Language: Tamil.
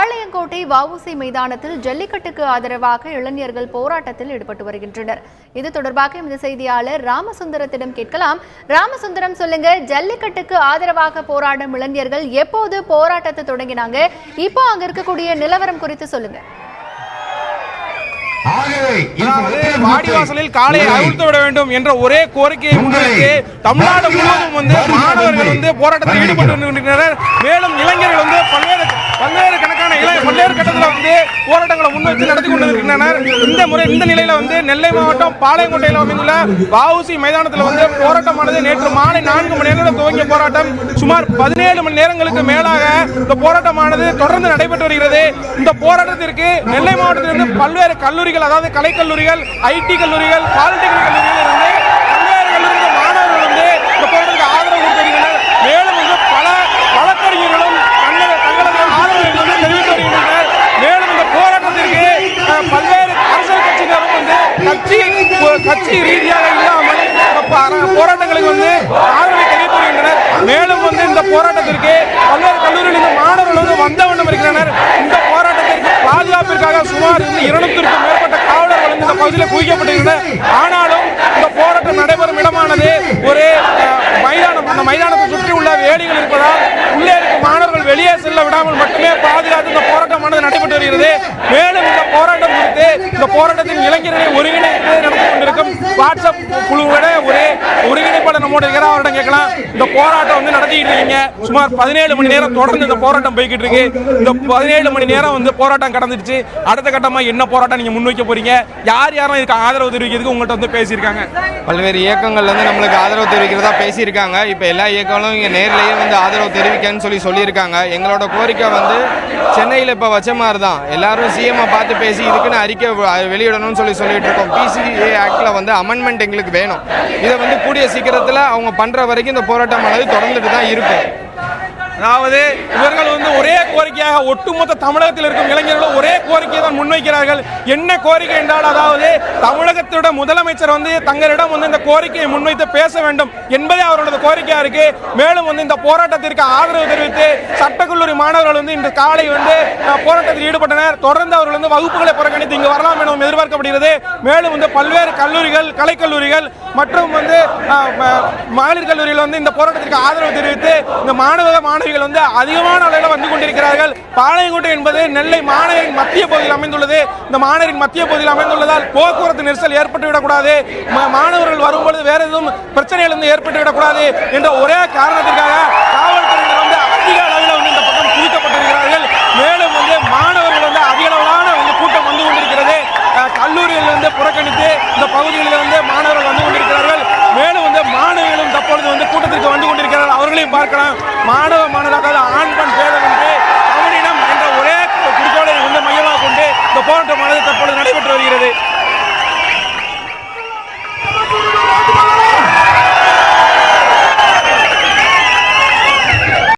பாளையங்கோட்டை வஉசி மைதானத்தில் ஜல்லிக்கட்டுக்கு ஆதரவாக இளைஞர்கள் போராட்டத்தில் ஈடுபட்டு வருகின்றனர். இது தொடர்பாக எமது செய்தியாளர் ராமசுந்தரத்திடம் கேட்கலாம். ராமசுந்தரம், சொல்லுங்க, ஜல்லிக்கட்டுக்கு ஆதரவாக போராடும் இளைஞர்கள் எப்போது போராட்டத்தை தொடங்கினாங்க? இப்போ அங்க இருக்கக்கூடிய நிலவரம் குறித்து சொல்லுங்க. வாடிவாசலில் காலையை அவிழ்த்து விட வேண்டும் என்ற ஒரே கோரிக்கையை முன்வைத்து தமிழ்நாடு முழுவதும் மாணவர்கள் போராட்டத்தில் ஈடுபட்டு வருகின்றனர். மேலும் இளைஞர்கள் பல்வேறு கட்டத்தில் போராட்டங்களை முன்வைத்து நடத்தி கொண்டிருக்கின்றனர். இந்த நிலையில நெல்லை மாவட்டம் பாளையங்கோட்டையில் அமைந்துள்ள வஉசி மைதானத்தில் போராட்டமானது நேற்று மாலை 4 மணி நேரம் துவங்கிய போராட்டம் சுமார் 17 மணி நேரங்களுக்கு மேலாக இந்த போராட்டமானது தொடர்ந்து நடைபெற்று வருகிறது. இந்த போராட்டத்திற்கு நெல்லை மாவட்டத்திலிருந்து பல்வேறு கல்லூரிகள், அதாவது கலைக்கல்லூரிகள், ஐடி கல்லூரிகள், பாலிடெக்னிக் கல்லூரிகள் பல்வேறு கல்லூரிகள் மாணவர்கள் இந்த போராட்டத்துக்கு ஆதரவு கொடுத்திருக்கின்றனர். மேலும் பல வழக்கறிஞர்களும் தங்களது ஆதரவை தெரிவித்து வருகின்றனர். மேலும் இந்த போராட்டத்திற்கு பல்வேறு அரசியல் கட்சியினரும் கட்சி ரீதியாக இல்லாமல் போராட்டங்களுக்கு ஆதரவை தெரிவித்து வருகின்றனர். மேலும் இந்த போராட்டத்திற்கு பல்வேறு கல்லூரிகளில் மாணவர்கள் வந்த வண்ணம் இருக்கிறனர். இந்த போராட்டத்திற்கு பாதுகாப்பிற்காக சுமார் 200க்கும் மேற்பட்ட காவலர்கள் இந்த பகுதியில் குவிக்கப்பட்டிருந்தனர். ஆனாலும் இந்த போராட்டம் நடைபெறும் இடமானது ஒரு மைதானம். அந்த மைதானத்தை சுற்றி உள்ள வேலிகள் இருப்பதால் உள்ளே இருக்கும் மாணவர்கள் வெளியே செல்ல விடாமல் மட்டுமே பாதுகாத்து இந்த போராட்டமானது நடைபெற்று வருகிறது. மேலும் இந்த போராட்டம் குறித்து இந்த போராட்டத்தின் இளைஞர்களை ஒருங்கிணைத்து நடத்தி கொண்டிருக்கும் வாட்ஸ்அப் குழுவோட ஒரு ஒருங்கிணைப்பாளர் நம்மோட இருக்கிற அவரிடம் கேட்கலாம். இந்த போராட்டம் நடத்திட்டு இருக்கீங்க, சுமார் 17 மணி நேரம் தொடர்ந்து இந்த போராட்டம் போய்கிட்டு இருக்கு. இந்த 17 மணி நேரம் போராட்டம் கடந்துடுச்சு. அடுத்த கட்டமா என்ன போராட்டம் நீங்க முன்வைக்க போறீங்க? யாரும் இதுக்கு ஆதரவு தெரிவிக்கிறதுக்கு உங்கள்கிட்ட பேசியிருக்காங்க? பல்வேறு இயக்கங்கள் நம்மளுக்கு ஆதரவு தெரிவிக்கிறதா பேசியிருக்காங்க. இப்போ எல்லா இயக்கங்களும் இங்கே நேரிலேயே ஆதரவு தெரிவிக்கன்னு சொல்லியிருக்காங்க. எங்களோட கோரிக்கை சென்னையில் இப்போ வச்ச மாதிரி தான், எல்லாரும் சிஎம்ஐ பார்த்து பேசி இதுக்குன்னு அறிக்கை வெளியிடணும்னு சொல்லிட்டு இருக்கோம். பிசிஏ ஆக்டில் அமெண்ட்மெண்ட் எங்களுக்கு வேணும். இதை கூடிய சீக்கிரத்தில் அவங்க பண்ணுற வரைக்கும் இந்த போராட்டமானது தொடர்ந்துட்டு தான் இருக்கும். அதாவது இவர்கள் ஒரே கோரிக்கையாக ஒட்டுமொத்த தமிழகத்தில் இருக்கும் இளைஞர்களும் ஒரே கோரிக்கையை தான் முன்வைக்கிறார்கள். என்ன கோரிக்கை என்றால், அதாவது தமிழகத்தோட முதலமைச்சர் தங்களிடம் இந்த கோரிக்கையை முன்வைத்து பேச வேண்டும் என்பதே அவர்களோட கோரிக்கையா இருக்கு. மேலும் இந்த போராட்டத்திற்கு ஆதரவு தெரிவித்து சட்டக்கல்லூரி மாணவர்கள் இன்று காலை போராட்டத்தில் ஈடுபட்டனர். தொடர்ந்து அவர்கள் வகுப்புகளை புறக்கணித்து இங்கு வரலாம் என எதிர்பார்க்கப்படுகிறது. மேலும் பல்வேறு கல்லூரிகள், கலைக்கல்லூரிகள் மற்றும் மகளிர் கல்லூரிகள் இந்த போராட்டத்திற்கு ஆதரவு தெரிவித்து இந்த மாணவிகள் அதிகமான அளவில் வந்து கொண்டிருக்கிறார்கள். பாளையங்கோட்டை என்பது நெல்லை மாநகரின் மத்திய பகுதியில் அமைந்துள்ளது. இந்த மாநகரின் மத்திய பகுதியில் அமைந்துள்ளதால் போக்குவரத்து நெரிசல் ஏற்பட்டுவிடக்கூடாது, மாணவர்கள் வரும்பொழுது வேற எதுவும் பிரச்சனைகள் ஏற்பட்டுவிடக்கூடாது என்ற ஒரே காரணத்திற்காக காவல்துறையினர் அதிக அளவில் இந்த பக்கம் குவிக்கப்பட்டிருக்கிறார்கள். மேலும் மாணவர்கள் அதிக அளவிலான கூட்டம் வந்து கொண்டிருக்கிறது. கல்லூரியில் புறக்கணித்து இந்த பகுதிகளில் மாணவர்கள் வந்து கொண்டிருக்கிறார்கள். மேலும் மாணவிகளும் தற்பொழுது கூட்டத்திற்கு வந்து கொண்டிருக்கிறார்கள். அவர்களையும் பார்க்கலாம். மாணவராக ஆண்